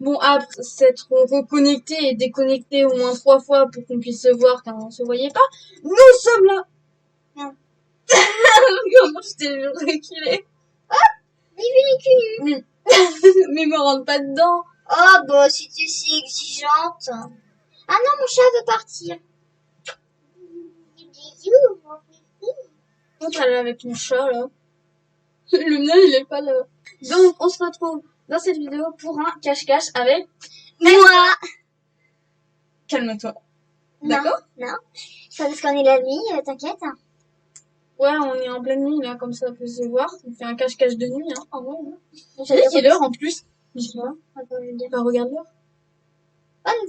Bon, après s'être reconnecté et déconnecté au moins 3 fois pour qu'on puisse se voir car on se voyait pas, nous sommes là. Non. Comment je t'ai reculé. Mais me rentre pas dedans. Oh, bah, si tu es si exigeante. Ah non, mon chat veut partir. Bisous, mon petit. Montre elle est avec mon chat là. Le mien il est pas là. Donc on se retrouve dans cette vidéo pour un cache-cache avec Moi. Calme-toi. Non, D'accord? non. C'est parce qu'on est la nuit, t'inquiète. Ouais, on est en pleine nuit là, comme ça on peut se voir. On fait un cache-cache de nuit, hein. En vrai, hein. J'allais Quelle heure en plus? Je sais pas. Attends, je vais dire. Bah regarde l'heure.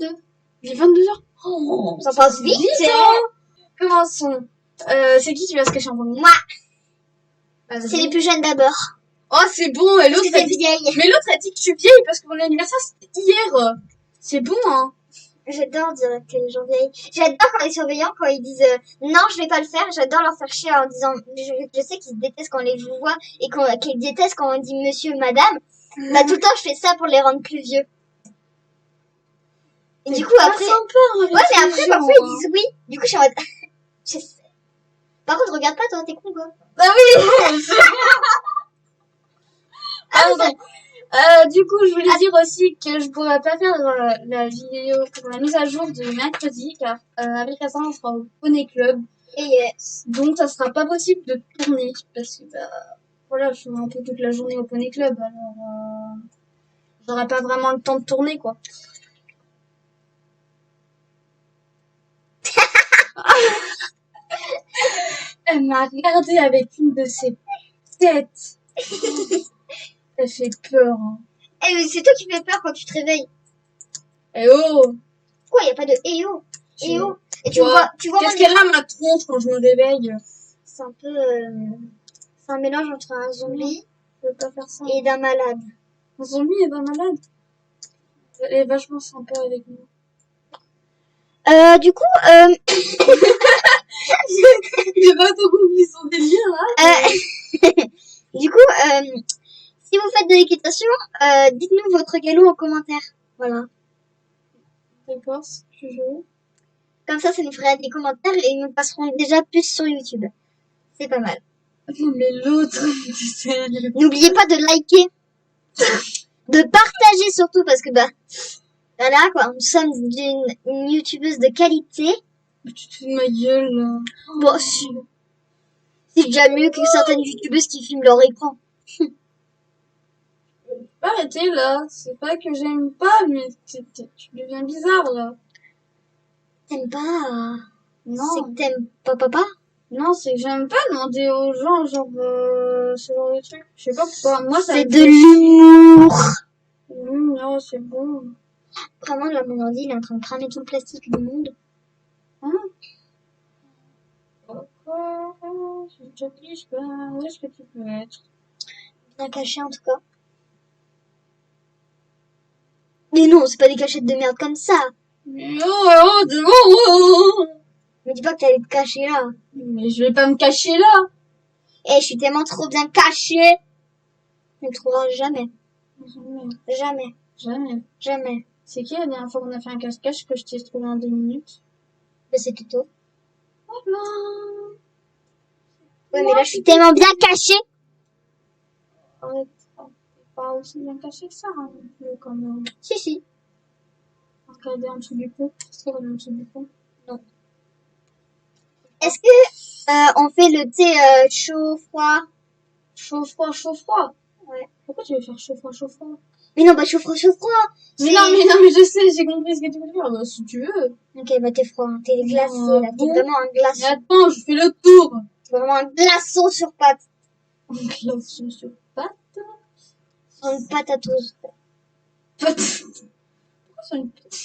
22. Il est 22h. Oh, Ça passe vite, hein. Commençons. C'est qui va se cacher en premier? Moi. Vas-y. C'est les plus jeunes d'abord. Oh, c'est bon. Et Parce l'autre que t'es a dit... vieille. Mais l'autre a dit que je suis vieille parce que mon anniversaire c'était hier. C'est bon, hein. J'adore dire que les gens vieilles. J'adore quand les surveillants, quand ils disent non, je vais pas le faire. J'adore leur faire chier en disant, je sais qu'ils détestent quand on les voit et qu'ils détestent quand on dit monsieur, madame. Bah tout le temps, je fais ça pour les rendre plus vieux. Et du coup après, Sympa, hein, ouais, mais après gens, parfois ils disent oui. Du coup je suis en mode, je sais. Par contre, regarde pas toi, t'es con quoi. Bah oui. Pardon. Du coup, je voulais dire aussi que je pourrais pas faire la vidéo pour la mise à jour de mercredi, car avec la on sera au Poney Club. Et yes. Donc, ça sera pas possible de tourner, parce que, voilà, je suis un peu toute la journée au Poney Club, alors j'aurai pas vraiment le temps de tourner, quoi. Elle m'a regardé avec une de ses têtes. Elle fait peur, hein. Eh mais c'est toi qui fais peur quand tu te réveilles. Eh oh! Quoi, y a pas de eh oh. Eh oh. Et tu Ouais. vois Qu'est-ce qu'elle a, ma tronche, quand je me réveille? c'est un peu, c'est un mélange entre un zombie Je veux pas faire ça. et d'un malade. Un zombie est pas malade. Elle est vachement sympa avec nous. Du coup, J'ai pas trop compris son délire, là. du coup, si vous faites de l'équitation, dites-nous votre galop en commentaire. Voilà. D'accord, si tu veux. Comme ça nous ferait des commentaires et nous passerons déjà plus sur YouTube. C'est pas mal. Non, mais l'autre, tu sais. N'oubliez pas de liker, de partager surtout parce que voilà quoi, nous sommes une youtubeuse de qualité. Mais tu te fous de ma gueule, là. Bon, c'est déjà mieux que certaines youtubeuses qui filment leur écran. Arrêtez, là. C'est pas que j'aime pas, mais tu deviens bizarre, là. T'aimes pas Non. C'est que t'aimes pas papa? Non, c'est que j'aime pas demander aux gens, genre, ce genre de truc. Je sais pas pourquoi. Moi, ça C'est me de fait l'humour. non, c'est bon. Vraiment, là, mon ordi, il est en train de cramer tout le plastique du monde. Hein? Pourquoi? Je te dis pas. Où est-ce que tu peux être? Bien caché, en tout cas. Mais non, c'est pas des cachettes de merde comme ça. Oh, oh, Me dis pas que t'allais te cacher là. mais je vais pas me cacher là. Eh, je suis tellement trop bien cachée. Tu me trouveras jamais. Jamais. Jamais. Jamais. Jamais. C'est qui la dernière fois qu'on a fait un cache-cache que je t'ai trouvé en 2 minutes? Mais c'est tout. Oh non. Ouais, mais là, je suis tellement bien cachée. Arrête. Pas aussi bien caché que ça, hein, non plus, quand même. Si. Regarder en dessous du pont. Qu'est-ce qu'il y a en dessous du pont? Non. Est-ce que on fait le thé chaud, froid? Chaud, froid, chaud, froid. Ouais. Pourquoi tu veux faire chaud, froid, chaud, froid? Mais non, chaud, froid, chaud, froid. Mais non, mais je sais, j'ai compris ce que tu veux dire. Bah, si tu veux. Ok, bah t'es froid, hein. T'es glacé là. T'es Bon. vraiment un Mais glaçon. attends, je fais le tour. T'es vraiment un glaçon sur pâte. Un glaçon sur pâte. Sur une pâte à toast. Pâte. Pourquoi sur une pâte?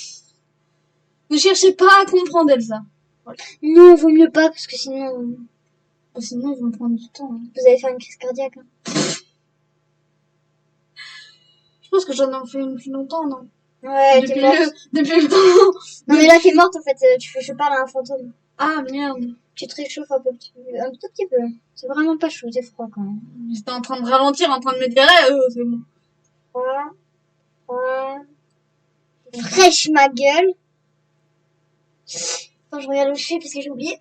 Ne cherchez pas à comprendre, Elsa. Voilà. Non, vaut mieux pas parce que sinon Sinon, ils vont prendre du temps. Hein. vous allez faire une crise cardiaque. Hein. Je pense que j'en ai fait une depuis longtemps, non? Ouais, t'es morte. Depuis le temps. Non mais là t'es morte en fait. Je parle à un fantôme. Ah merde. Tu te réchauffes un tout petit peu. C'est vraiment pas chaud, c'est froid quand même. J'étais en train de ralentir, en train de me dire, c'est bon. Froid, froid, Fraîche ma gueule. Attends, je regarde où je suis parce que j'ai oublié.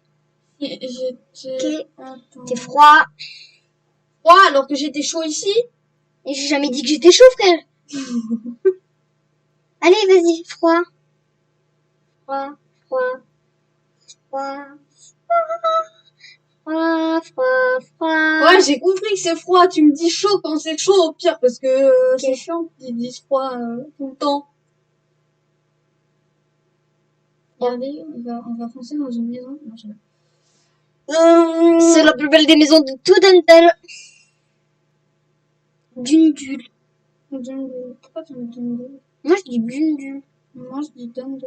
J'étais... Ok. Attends. T'es froid. Froid alors que j'étais chaud ici. Et j'ai jamais dit que j'étais chaud, frère. Allez, vas-y, froid. Froid, froid, froid, froid, froid, froid. Ouais, j'ai compris que c'est froid. Tu me dis chaud quand c'est chaud au pire parce que Ok. c'est chiant qu'ils disent froid tout le temps. Regardez, on va foncer dans une maison. Non, je sais pas. C'est la plus belle des maisons de tout Dental. Dundul. Pourquoi tu me dis Moi, je dis Dundul. Moi, je dis Dundee.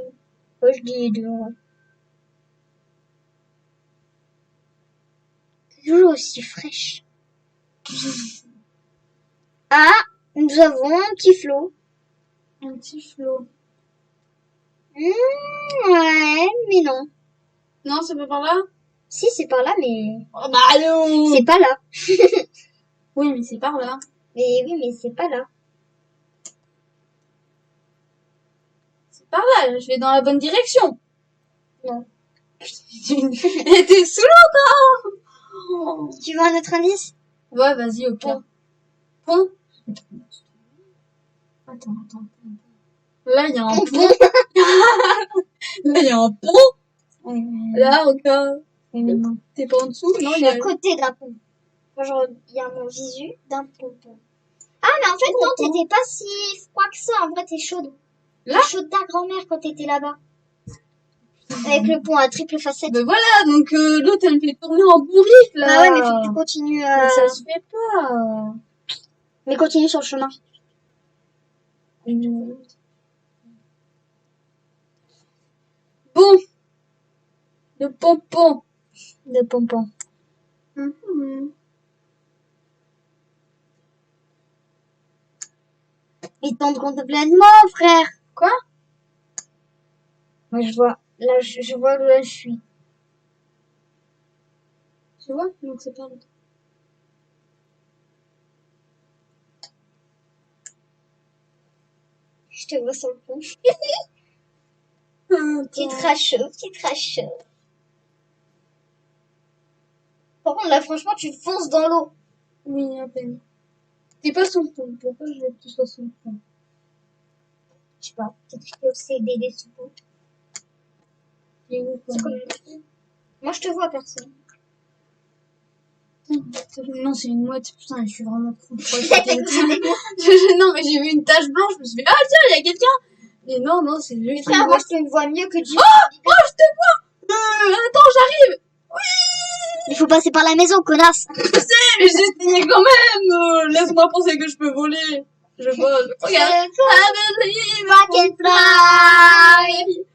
Moi, je dis les deux. Ouais. Toujours aussi fraîche. Ah, nous avons un petit flot. Un petit flot. Ouais, mais non. Non, c'est pas par là? Si, c'est par là, mais Oh bah non! c'est pas là. Oui, mais c'est par là. Mais oui, mais c'est pas là. C'est par là, je vais dans la bonne direction. Non. T'es sous l'eau encore! Tu veux un autre indice? Ouais, vas-y, au pire. Pont. Attends. Là, il y a un pont. Là, il y a un pont. Là, encore. T'es pas en dessous? Je Non, suis il y a... à côté d'un pont. Genre, il y a mon visu d'un pont. Ah, mais en fait, non, t'étais pas si froid que ça. En vrai, t'es chaude. Là? T'es chaude ta grand-mère quand t'étais là-bas. Avec le pont à triple facette. Ben voilà, donc l'autre, elle me fait tourner en bourrique, là. Bah ouais, mais faut que tu continues à... Mais ça se fait pas. Mais continue sur le chemin. Bon. Le pompon. De pompon. Il tente complètement, frère. Quoi? Moi, je vois. Là, je vois où là je suis. Tu vois? Donc c'est pas l'autre. Je te vois sur le pont. Petite rache chaud, petite rache chaud. Par contre, là, franchement, tu fonces dans l'eau. Oui, à peine. T'es pas sous le pont. Pourquoi je veux que tu sois sous le pont? Je sais pas. Peut-être que t'es obsédé des sous-ponts. Il est où, quoi? C'est comme... Moi, je te vois, personne. Non, c'est une mouette. Putain, je suis vraiment trop proche. T'as cru que c'était moi. Non, mais j'ai vu une tache blanche. Je me suis dit, ah tiens, il y a quelqu'un. Et non, c'est juste Frère, une moi, mouette. je te vois mieux que tu... Oh, je te vois. Attends, j'arrive. Il faut passer par la maison, connasse. Je sais, mais j'ai signé quand même. Laisse-moi penser que je peux voler. Je vole. Regarde. I believe I can fly.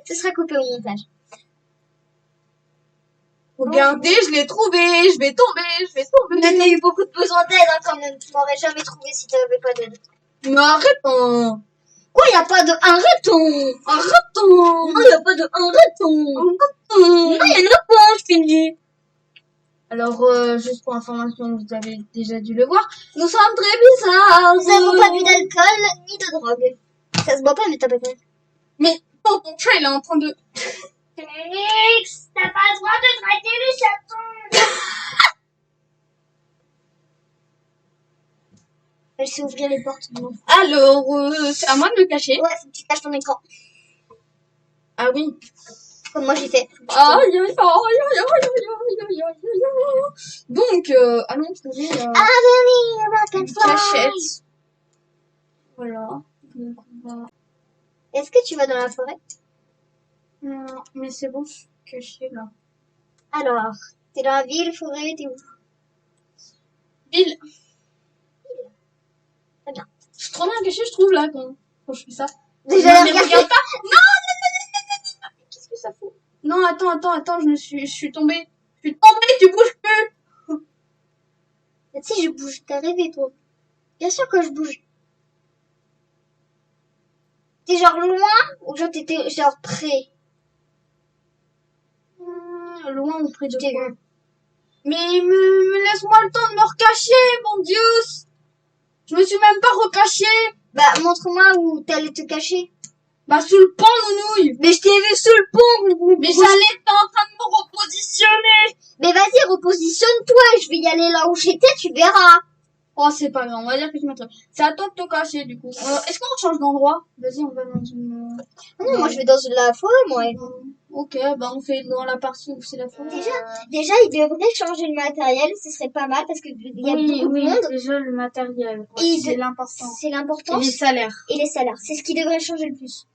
Ce sera coupé au montage. Regardez, je l'ai trouvé. Je vais tomber. Mais t'as eu beaucoup de besoin d'aide, hein, quand même. Tu m'aurais jamais trouvé si t'avais pas d'aide. Mais arrête, hein. Quoi, y a pas de arrêtons. Arrête, Non, y a pas de arrêtons. Non, y en a pas, je t'ai dit. Alors, juste pour information, vous avez déjà dû le voir, nous sommes très bizarres. Nous n'avons pas bu d'alcool ni de drogue. Ça se boit pas, mais t'as pas de... Mais ton chat, il est en train de... Félix, t'as pas le droit de traiter les chatons. Elle sait ouvrir les portes. Non. Alors, c'est à moi de le cacher. Ouais, faut que tu caches ton écran. Ah oui. Comme moi j'ai fait. Donc, allons trouver Avenue Rock and une Fly. cachette. Voilà. Donc, on va... Est-ce que tu vas dans la forêt? Non, mais c'est bon, je suis cachée là. Alors, t'es dans la ville, forêt, t'es où? Ville. Très bien. Je suis trop bien cachée, je trouve, là, quand je fais ça. Déjà, Non, mais regarde. regarde pas. Non. Qu'est-ce que ça fout? Non, attends, je suis tombée. Je suis tombée, tu bouges plus. Mais tu sais, je bouge. T'as rêvé, toi. Bien sûr que je bouge. T'es genre loin ou genre t'étais genre près? Loin ou près de T'es quoi? vu. Mais laisse-moi le temps de me recacher, mon Dieu. Je me suis même pas recaché. Bah, montre-moi où t'allais te cacher. Bah, sous le pont, nounouille. Mais je t'ai vu sous le pont. Mais j'allais être en train de me repositionner. Mais vas-y, repositionne-toi. Je vais y aller là où j'étais, tu verras. Oh, c'est pas grave, on va dire que tu m'as. C'est à toi de te cacher, du coup. Est-ce qu'on change d'endroit? Vas-y, on va dans une... Non, moi, je vais dans la forêt, moi. Ok, bah, on fait dans la partie où c'est la forêt. Déjà, ils devraient changer le matériel. Ce serait pas mal parce que il y a beaucoup de monde. Déjà, le matériel. Ouais, Et c'est l'important. C'est l'important. Et les salaires. Et les salaires. C'est ce qui devrait changer le plus.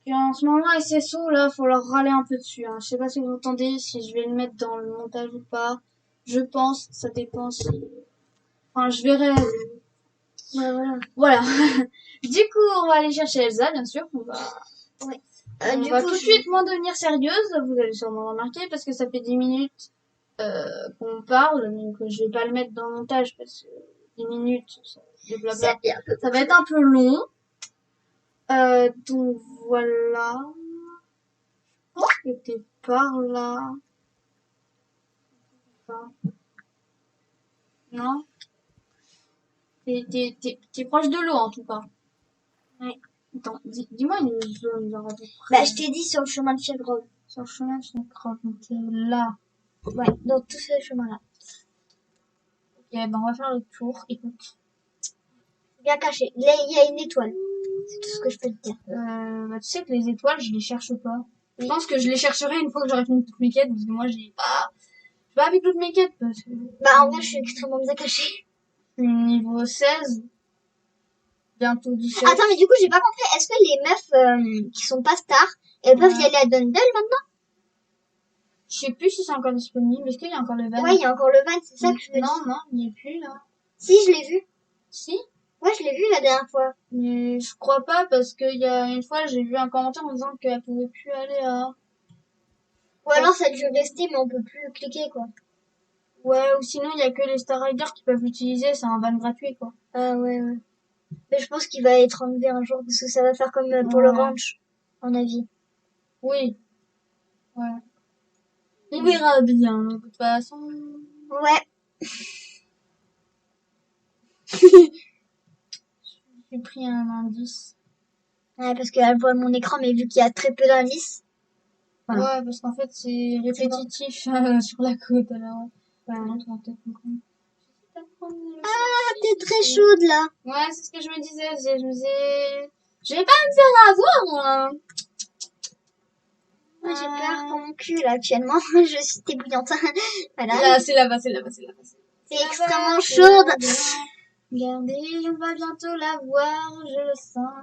Et en ce moment, SSO, là, faut leur râler un peu dessus, hein. Je sais pas si vous entendez, si je vais le mettre dans le montage ou pas. Je pense, ça dépend si... Enfin, je verrai. Ouais, voilà. Du coup, on va aller chercher Elsa, bien sûr. On va, on va tout de suite moins devenir sérieuse. Vous allez sûrement remarquer parce que ça fait 10 minutes qu'on parle. Donc, je vais pas le mettre dans le montage parce que 10 minutes, de blabla, ça va être un peu long. Donc, voilà. Je pense que t'es par là. Non? T'es proche de l'eau, en tout cas. Ouais. Attends, dis-moi une zone, genre, à peu près. Bah, je t'ai dit sur le chemin de Chèvreux. Sur le chemin de Chèvreux, donc là. Ouais, dans tout ce chemin-là. Ok, ben on va faire le tour, écoute. Bien caché. Là, il y a une étoile. C'est tout ce que je peux te dire. Bah, tu sais que les étoiles, je les cherche pas. Oui. Je pense que je les chercherai une fois que j'aurai fini toutes mes quêtes, parce que moi, j'ai pas avec toutes mes quêtes, parce que... Bah, en vrai, je suis extrêmement bien cachée. Niveau 16. Bientôt 17. Attends, mais du coup, j'ai pas compris. Est-ce que les meufs qui sont pas stars, elles peuvent y aller à Dundle maintenant? Je sais plus si c'est encore disponible. Est-ce qu'il y a encore le van? Ouais, il y a encore le van, c'est ça que je veux dire. Non, il n'y est plus, là. Si, je l'ai vu. Si? Ouais, je l'ai vu la dernière fois. Mais je crois pas, parce qu'il y a une fois, j'ai vu un commentaire en disant qu'elle pouvait plus aller à... Ou alors, ça a dû rester, mais on peut plus cliquer, quoi. Ouais, ou sinon, il y a que les Star Riders qui peuvent l'utiliser, c'est un van gratuit, quoi. Ah, ouais. Mais je pense qu'il va être enlevé un jour, parce que ça va faire comme pour le ranch, en avis. Oui. Ouais. On verra bien, de toute façon. Ouais. J'ai pris un indice. Ouais, parce qu'elle voit mon écran, mais vu qu'il y a très peu d'indices. Voilà. Ouais, parce qu'en fait, c'est répétitif sur la côte, alors. Ouais, on va peut-être comprendre. Ah, t'es très chaude, là. Ouais, c'est ce que je me disais. Je vais pas me faire avoir, moi. Moi, j'ai peur pour mon cul, là, actuellement. Je suis ébouillante. Voilà. Là, c'est là-bas. C'est extrêmement chaude. Regardez, on va bientôt la voir, je le sens.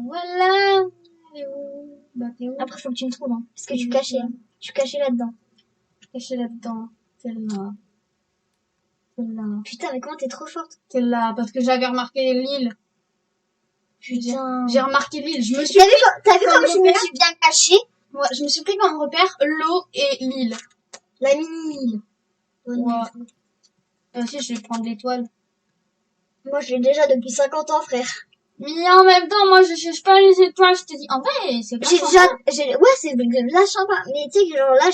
Voilà. Bah, t'es où? Après, faut que tu me trouves, hein. Parce que je suis cachée, hein. Je suis cachée là-dedans. Cachée là-dedans. T'es là. Putain, mais comment t'es trop forte? T'es là, parce que j'avais remarqué l'île. Putain. J'ai remarqué l'île. Je me suis T'as vu comme je me suis bien cachée? Ouais, je me suis pris comme repère l'eau et l'île. La mini-île. Ouais. Si, je vais prendre l'étoile. Moi, je l'ai déjà depuis 50 ans, frère. Mais en même temps, moi, je cherche pas les étoiles. Je te dis, en vrai, c'est pas ouais, c'est vachement pas. Mais tu sais que genre là,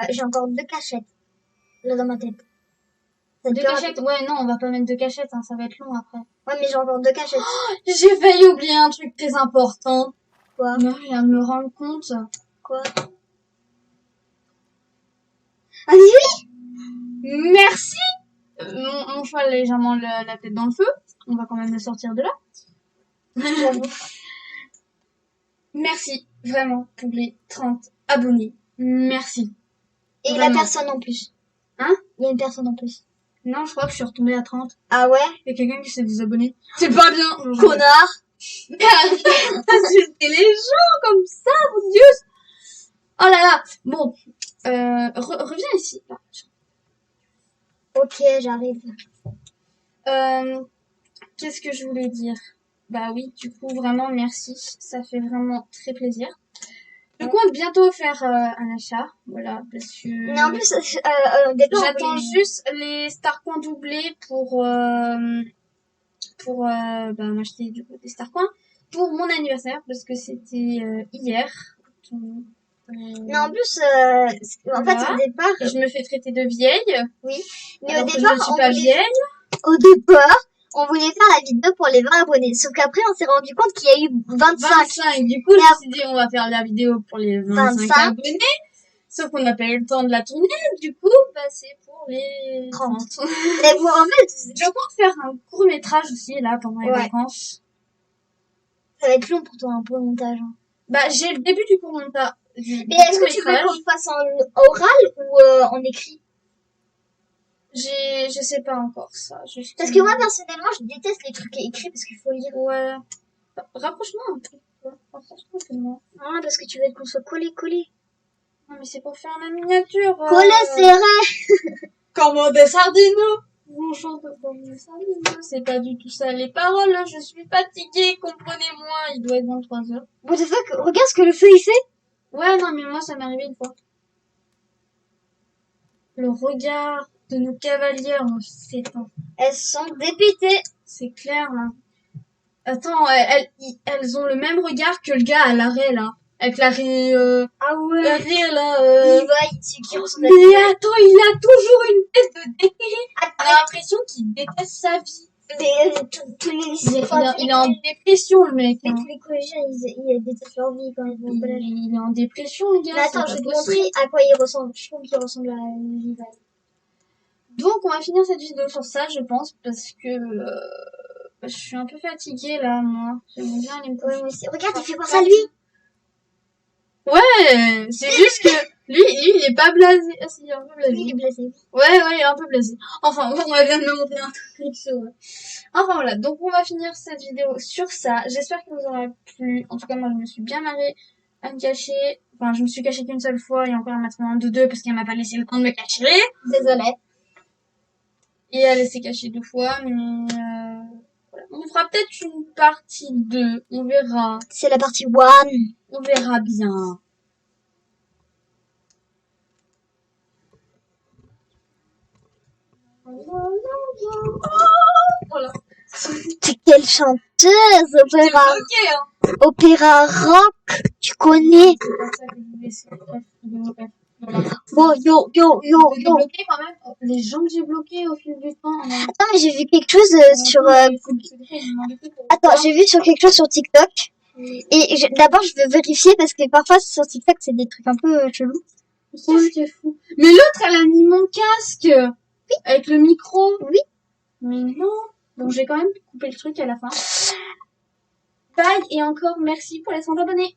j'ai encore 2 cachettes. Là, dans ma tête. 2 cachettes? Ouais, non, on va pas mettre 2 cachettes, hein, ça va être long après. Ouais, mais j'ai encore 2 cachettes. Oh, j'ai failli oublier un truc très important. Quoi? Non, je viens de me rendre compte. Quoi? Ah oui! Merci! Mon cheval a légèrement la tête dans le feu. On va quand même le sortir de là. Merci, vraiment, pour les 30 abonnés. Merci. Et vraiment. la personne en plus. Hein? Il y a une personne en plus. Non, je crois que je suis retombée à 30. Ah ouais? Il y a quelqu'un qui s'est désabonné. C'est pas bien! Connard! Insulter les gens comme ça, mon Dieu! Oh là là! Bon, reviens ici. Là. Ok, j'arrive. Qu'est-ce que je voulais dire? Bah oui, du coup, vraiment, merci. Ça fait vraiment très plaisir. Je compte bientôt faire un achat. Voilà, parce que... Mais en plus, j'attends juste les Star Coins doublés pour m'acheter du coup des Star Coins pour mon anniversaire, parce que c'était hier. Mais en plus, en fait, au départ... Et je me fais traiter de vieille. Oui. Mais alors au départ, je ne suis pas vieille. au départ, on voulait faire la vidéo pour les 20 abonnés. Sauf qu'après, on s'est rendu compte qu'il y a eu 25. Du coup, je me suis dit, on va faire la vidéo pour les 25 abonnés. Sauf qu'on n'a pas eu le temps de la tourner. Du coup, bah, c'est pour les 30. Mais bon, en fait, je compte faire un court-métrage aussi, là, pendant les vacances. Ça va être long pour toi, un peu le montage. Hein. Bah, j'ai le début du court-métrage. Mais est-ce que tu veux qu'on le fasse en oral ou en écrit? Je sais pas encore ça. Parce que moi, personnellement, je déteste les trucs écrits parce qu'il faut lire. Ouais. Rapproche-moi un peu. Rapproche-moi un peu de moi. Ah, parce que tu veux qu'on soit collé. Non, mais c'est pour faire la miniature. Collé, serré. Comme des sardines. On chante comme des sardines. C'est pas du tout ça. Les paroles, je suis fatiguée. Comprenez-moi. Il doit être 23h. What the fuck? Regarde ce que le feu, il fait. Ouais, non, mais moi, ça m'est arrivé une fois. Le regard de nos cavalières s'éteint. Elles sont dépitées. C'est clair, là. Attends, elles ont le même regard que le gars à l'arrêt, là. Avec l'arrêt, Ah ouais. L'arrêt, là, qui ressemble à... Mais attends, il a toujours une tête de délire. On a l'impression qu'il déteste sa vie. Mais, il est en dépression, le mec. Mais tous les collégiens, ils détestent leur vie quand ils vont au collège. Il est en dépression, le gars. Mais attends, je vais te montrer à quoi il ressemble. Je trouve qu'il ressemble à Levi. Donc, on va finir cette vidéo sur ça, je pense, parce que je suis un peu fatiguée, là, moi. J'aimerais bien aller me coucher. Ouais, regarde, il fait penser à lui. Ouais, c'est juste que lui, il est pas blasé. Ah, si, il est un peu blasé. Lui, il est blasé. Ouais, il est un peu blasé. Enfin, on vient de me montrer un truc sur... Enfin, voilà. Donc, on va finir cette vidéo sur ça. J'espère qu'il vous aura plu. En tout cas, moi, je me suis bien marrée à me cacher. Enfin, je me suis cachée qu'une seule fois et encore maintenant deux parce qu'elle m'a pas laissé le temps de me cacher. Désolée. Et elle s'est cachée 2 fois, mais voilà. On fera peut-être une partie 2. On verra. C'est la partie 1. On verra bien. Voilà. T'es quelle chanteuse, opéra. Bloqué, hein. Opéra rock, tu connais. Bon, yo. Bloqué quand même. Les gens que j'ai bloqués au fil du temps. Attends, mais j'ai vu quelque chose sur... Attends, j'ai vu sur quelque chose sur TikTok. Et d'abord, je vais vérifier parce que parfois sur TikTok, c'est des trucs un peu chelous. Qu'est-ce qui est fou? Mais l'autre, elle a mis mon casque. Oui. Avec le micro. Oui. Mais non. Donc, j'ai quand même coupé le truc à la fin. Bye et encore merci pour les 100 abonnés.